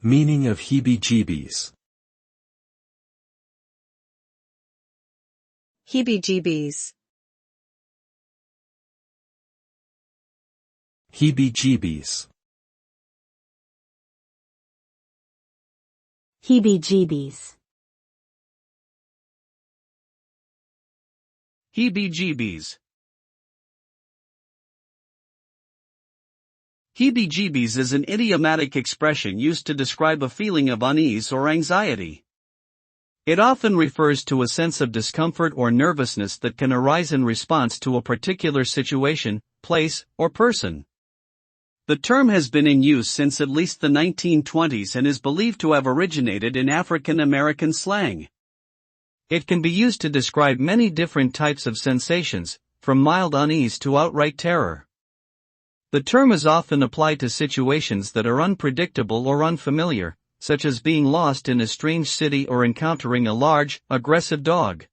Meaning of heebie-jeebies. Heebie-jeebies. Heebie-jeebies. Heebie-jeebies. Heebie-jeebies. Heebie-jeebies is an idiomatic expression used to describe a feeling of unease or anxiety. It often refers to a sense of discomfort or nervousness that can arise in response to a particular situation, place, or person. The term has been in use since at least the 1920s and is believed to have originated in African American slang. It can be used to describe many different types of sensations, from mild unease to outright terror. The term is often applied to situations that are unpredictable or unfamiliar, such as being lost in a strange city or encountering a large, aggressive dog.